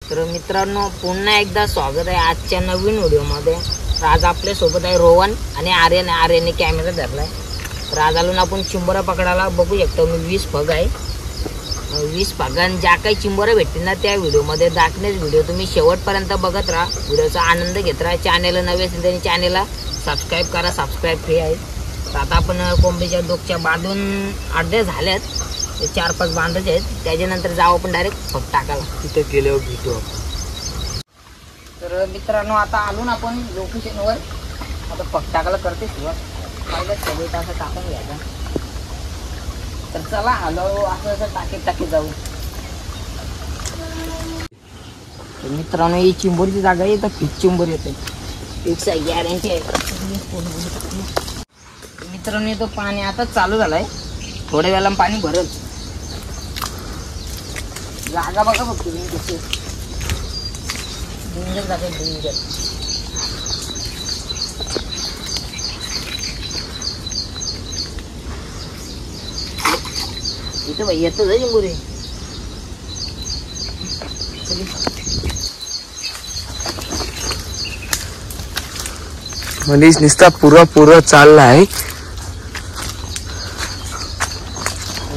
तर मित्रांनो पुन्हा एकदा स्वागत आहे आजच्या नवीन व्हिडिओमध्ये। तर आज आपल्या सोबत आहे रोहन आणि आर्यन। आर्यनने कॅमेरा धरलाय। तर आज आलो ना आपण चिंबोरा पकडायला। बघू शकतो मी 20 फग आहे। 20 फगां ज्या काही चिंबोरा भेटतील ना त्या व्हिडिओमध्ये दाखवण्याच व्हिडिओ तुम्ही शेवटपर्यंत बघत राहा। व्हिडिओचा आनंद घेत राहा। चॅनलला नवे असेल तर चॅनलला सबस्क्राइब करा, सबस्क्राइब फ्री आहे। तर आता आपण कोंबडीच्या डोकच्या बांधून अर्ध्या झाल्यात, 4-5 बांधायचे आहेत। त्याच्यानंतर जाऊ आपण डायरेक्ट फग टाकायला, तिथे गेल्यावर भेटू आपण। तर मित्रांनो आता आलो ना आपण लोकेशनवर। आता फग टाकायला करते सुरुवात। पहिलं सगळे असं टाकून घ्यायचं। तर चला हॅलो असं टाके जाऊ। तर मित्रांनो ही चिंबोरीची जागा आहे। तर फिक्स चिंबोरी येते, फिक्स आहे, गॅरंटी आहे। मित्रांनो तो पाणी आता चालू झालंय, थोड्या वेळाला पाणी भरल। जागा बघा फक्त तुम्ही कशी डेंजर जागा, डेंजर। इथं भाई येतं जाईल चिंबोरी। मनीष निस्ता पुरा चालला आहे।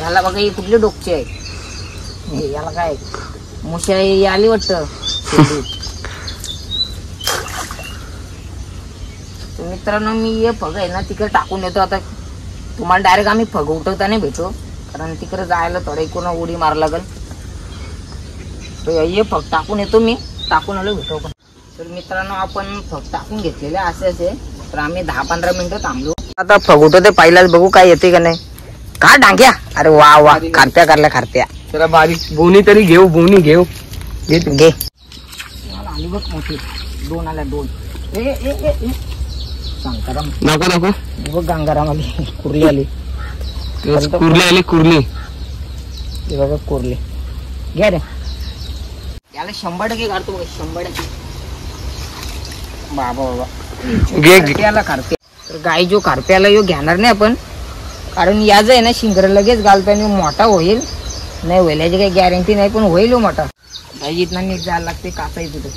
याला बघा ही कुठली डोकची आहे, याला काय मुशाई आली वाटतं। मित्रांनो मी हे फग आहे ना तिकडे टाकून येतो। आता तुम्हाला डायरेक्ट आम्ही फग उठवताना भेटू, कारण तिकडे जायला थोडं इकडून उडी मारा लागेल। तर हे फग टाकून येतो मी, टाकून आलो भेटू पण। तर मित्रांनो आपण फग टाकून घेतलेले असे। तर आम्ही 10-15 मिनिटं थांबलो। आता फग उठवते, पहिलाच बघू काय येते का नाही। का डांग्या, अरे वा वा, खारत्या करल्या खारत्या। जरा बारीक बोनी तरी घेऊ, बोनी घेऊ घे आली बघ मोठी, 2 आल्या 2। गंगाराम नको बघ, गंगाराम आली, कुर्ली आली, कुर्ली हे बघा कुर्ली। घ्या रे, याला 100% काढतो बघा, 100%। बाबा याला खारते। तर गाय जो खारप्याला यो घेणार नाही आपण, कारण याच आहे ना शिंगर लगेच घालताना मोठा होईल नाही होईल याची काही गॅरंटी नाही, पण होईल मोठा। गाय इथना नीट जायला लागते, काचा आहे तिथे।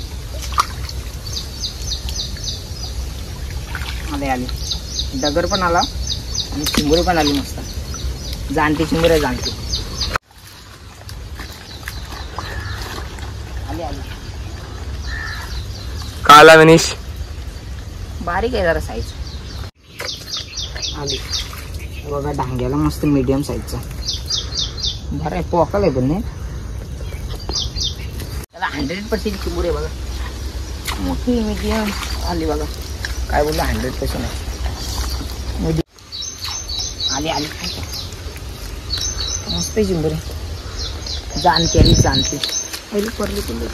आली डगर पण आला आणि चिंबोरी पण आली मस्त, जाणती चिंबोरी जाणती। आली काला मनीष बारीक आहे जरा साईज। आली बघा डांग्याला मस्त मीडियम साईजचा, बरं आहे, पोकल आहे पण नाही त्याला। 100% चिंबोरी बघा, मोठी मीडियम आली बघा। काय बोललं 100% आहे, आली मस्त चिंबोरी, जाणते आली, जाणते पहिली परली कुंडी।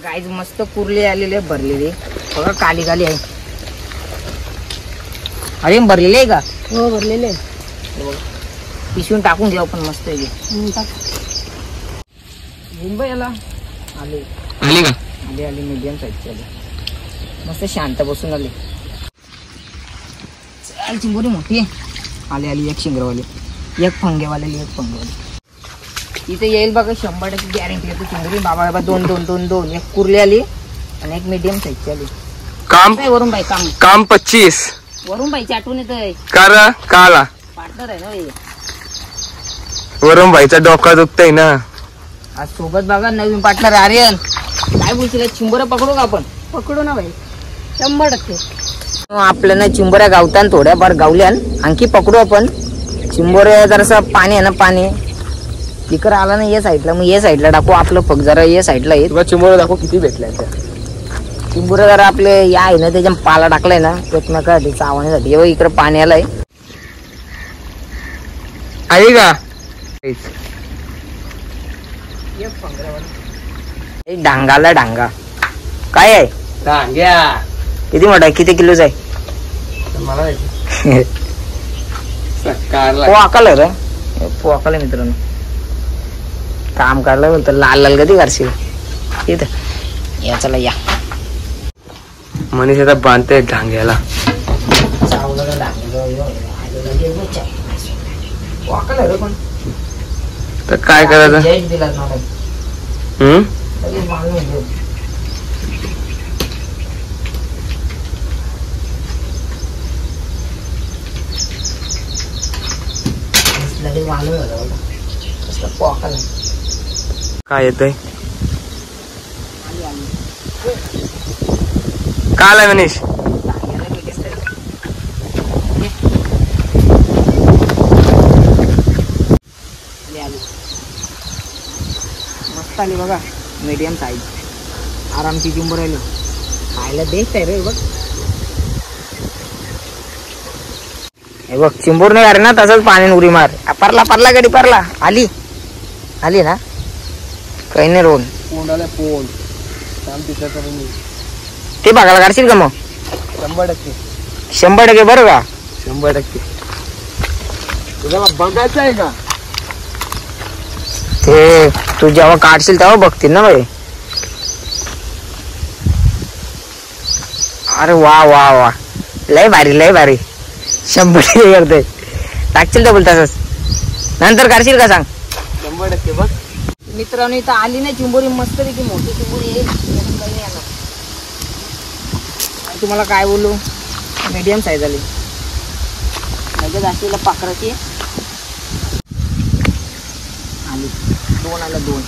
गाईज मस्त कुर्ली आलेली आहे, भरलेली बघा, काली आहे। अरे भरलेले आहे का? हो भरलेले आहे। पिशवून टाकून घ्या पण मस्त आहे। मुंबईला आली का? आली मीडियम साईजची आली, मस्त शांत बसून आली। चल चिंबोरी मोठी आली, एक शिंगरवाली, एक फंगेवाली, एक फंगेवाली। इथे येईल बघा, 100% गॅरंटी येते चिंबोरी। बाबा 2 एक कुर्ली आली आणि एक मीडियम साईजची आली। काम वरून बाई काम 25 वरून बाईची आठवण येतंय। काला पार्टनर आहे ना बाई, वरून भाईचा डोका दुखतय ना आज सोबत बघा नवीन पार्टनर आर्यन। काय बोलशील, चिंबोऱ्या पकडू का आपण? पकडू ना भाई, 100%। आपल्या ना चिंबोऱ्या गावतान थोड्याफार गावल्यान, आणखी पकडू आपण चिंबोऱ्या। जरासं पाणी आहे ना, पाणी तिकडं आला ना या साईडला, मग या साईडला टाकू आपलं फग। जरा या साईडला येत चिंबोऱ्या दाखव किती भेटल्या त्या चिंबोऱ्या। जरा आपले या आहे ना त्याच्या पाला टाकलाय ना एकमेकासाठी, चावण्यासाठी। एवढं इकडं पाणी आलंय आहे का? डांगाला डांगा काय आहे? किती मोठा आहे, किती किलोचा आहे? पोकाला रे, पोकाला मित्रांनो। काम काढलं बोलतो, लाल कधी करशील इथं? या चला या, मनीष आता बांधते डांग्याला। तर काय करायचं? लगेच वाळून घेऊ. लगेच वाळून झालं बघा. कसं पोकाला. काय येतंय आली आली. का आलाय मनीष? याला भेटेस तर. ये. आली आली. मस्त आली बघा. Medium size. आरामची चिंबर राहिली. खायला बेस्ट आहे रे बघ. हे बघ चिंबूर नाही अरे ना तसंच पाणी उडी मार. परला परला गडी परला. आली आली ना काही नाही रोल. पोंडाला पोंड काम तिथं ते बघायला काढशील का मग? 100%. 100% बरं का? 100%. तुला बघायचं आहे का? ते तू जेव्हा काढशील तेव्हा बघतील ना बाई. अरे वा वा वा लय भारी लय भारी. 100% करतोय. टाकशील तर बोलतासच नंतर काढशील का सांग? 100% बघ. मित्रांनो इथं आली नाही चिंबोरी मस्त पैकी मोठी चिंबोरी येईल. तुम्हाला काय बोलू मीडियम साईज आली. लगेच असलेला पाखराची आली. 2 आल्या 2.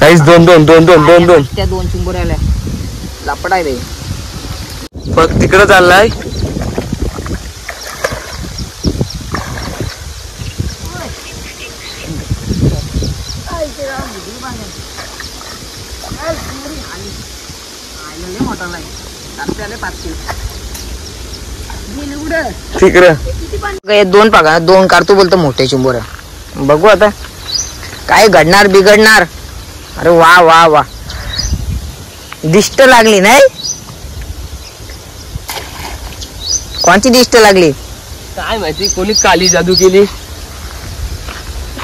काहीच 2 त्या 2 चिंबोऱ्या आल्या. लपडाय रे. बघ तिकडं चाललाय. तिकडं 2 पागा 2 काढतो बोलतो मोठे चिंबोऱ्या. बघू आता काय घडणार बिघडणार. अरे वा वा वा दिष्ट लागली नाही. कोणची दिष्ट लागली काय माहिती कोणी काली जादू केली.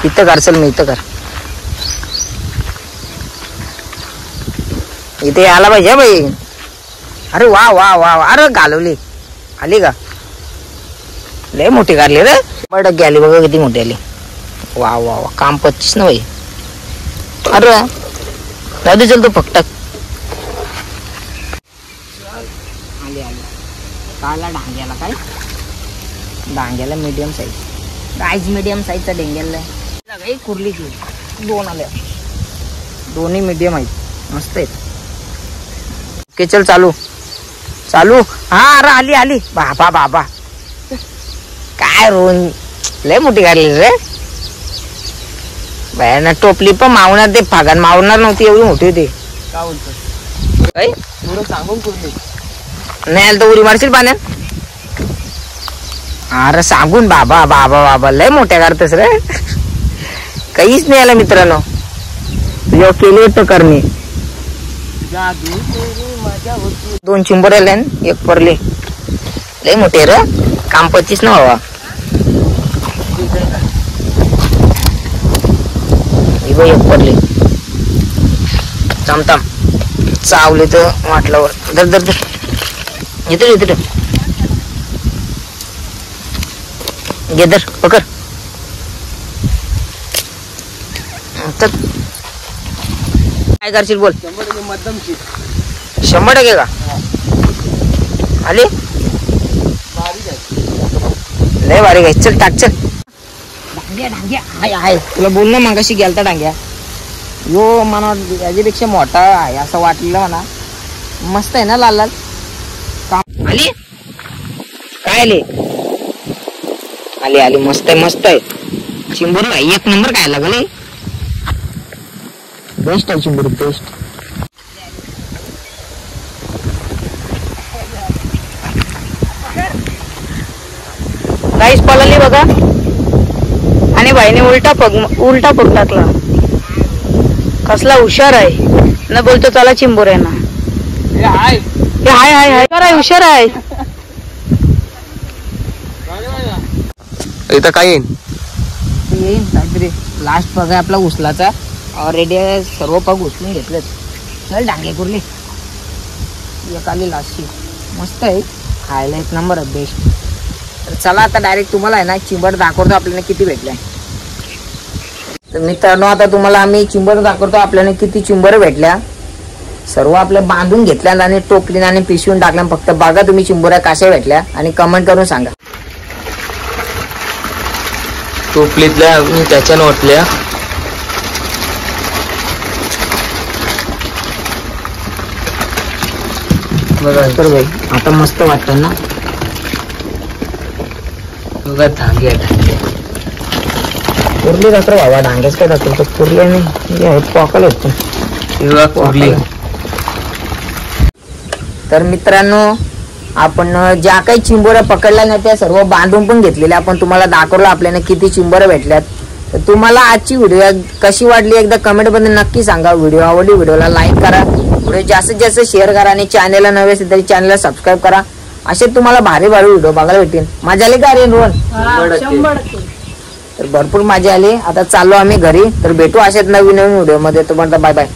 इथं कर चल मी इथं कर. इथे आला पाहिजे बाई. अरे वा वा वा वा. अरे घालवली. आली का? लय मोठी काढली रे. 100% आली बघा किती मोठी आली. वा वा वा काम 25 ना बाई. अरे दादू चल तो फक्त आली आली. काला डांग्याला काय डांग्याला मीडियम साईज. गाईज मीडियम साईजचा डेंग्याला आहे. कुर्लीची 2 आल्या. दोन्ही मीडियम आहेत मस्त आहेत. ओके चल चालू चालू. हा अरे आली आली. बाबा बाबा काय रोन लय मोठी काढली रे. बायांना टोपली पण मावणार. ते फागान मावणार नव्हती एवढी मोठी होती. काय बोलतो काय थोडं सांगून कुठली नाही आलं तर उडी मारशील पाण्यात. अरे सांगून बाबा बाबा बाबा लय मोठ्या काढतस रे. काहीच नाही आलं मित्रांनो. तुझ्या केली वाटतं करणे. जादू तेरी मजा होती. 2 चिंबर आले 1 परले. लय मोठे रे काम 25 ना बाबा. ही 1 परले चमचम चावले तर वाटल्यावर दर दर दर. येतो येतो गेदर पकड. काय करशील बोल. 100% मध्यमची 100% का आली. भारी आहे. लय भारी काय. चल टाक चल. डांग्या डांग्या आहे आहे. तुला बोल ना मगाशी गेलता डांग्या. यो मला याच्यापेक्षा मोठा आहे असं वाटलेलं म्हणा. मस्त आहे ना लाल लाल. काम आली काय आली आली आली. मस्त आहे मस्त आहे. चिंबूर 1 नंबर काय लागले. बेस्ट आहे चिंबूर बेस्ट. काहीच पळाली बघा. आणि बाईने उलटा पग टाकला. कसला हुशार आहे ना बोलतो चला चिंबूर आहे ना. हे हाय हाय हाय हाय काय हुशार आहे. इथं काय येईन येईन काहीतरी. लास्ट पग आहे आपला उचलाचा. ऑलरेडी सर्व पग उचलून घेतलेत. चल डांगे कुर्ली. एक आली लास्टची मस्त आहे. खायला 1 नंबर आहे बेस्ट. तर चला आता डायरेक्ट तुम्हाला आहे ना चिंबड दाखवतो आपल्याला किती भेटलाय. तर मित्रांनो आता तुम्हाला आम्ही चिंबर दाखवतो आपल्याला किती चिंबर भेटल्या. सर्व आपल्या बांधून घेतल्या आणि टोपलीने आणि पिशवून टाकल्या. फक्त बघा तुम्ही चिंबोऱ्या कशा भेटल्या आणि कमेंट करून सांगा. टोपलीतल्या मी त्याच्यानं ओतल्या. बघा तर भाई आता मस्त वाटतं ना. बघा धागे पुरली रात्र बाबा डांग्याच काय रात्र तर पुरले नाही पॉकल होत. पुरली. तर मित्रांनो आपण ज्या काही चिंबोऱ्या पकडल्या ना त्या सर्व बांधून पण घेतलेल्या. आपण तुम्हाला दाखवलं आपल्याला किती चिंबोऱ्या भेटल्यात. तर तुम्हाला आजची व्हिडिओ कशी वाटली एकदा कमेंट मध्ये नक्की सांगा. व्हिडिओ आवडली व्हिडिओला लाईक करा, व्हिडिओ जास्तीत जास्त शेअर करा आणि चॅनलला नवे असेल तरी चॅनलला सबस्क्राईब करा. असे तुम्हाला भारी भारी व्हिडिओ बघायला भेटेल. मजा आली का रे रोहन? 100%. तर भरपूर मजा आली. आता चाललो आम्ही घरी. तर भेटू अशाच नवीन नवीन व्हिडिओ मध्ये. तोपर्यंत बाय बाय.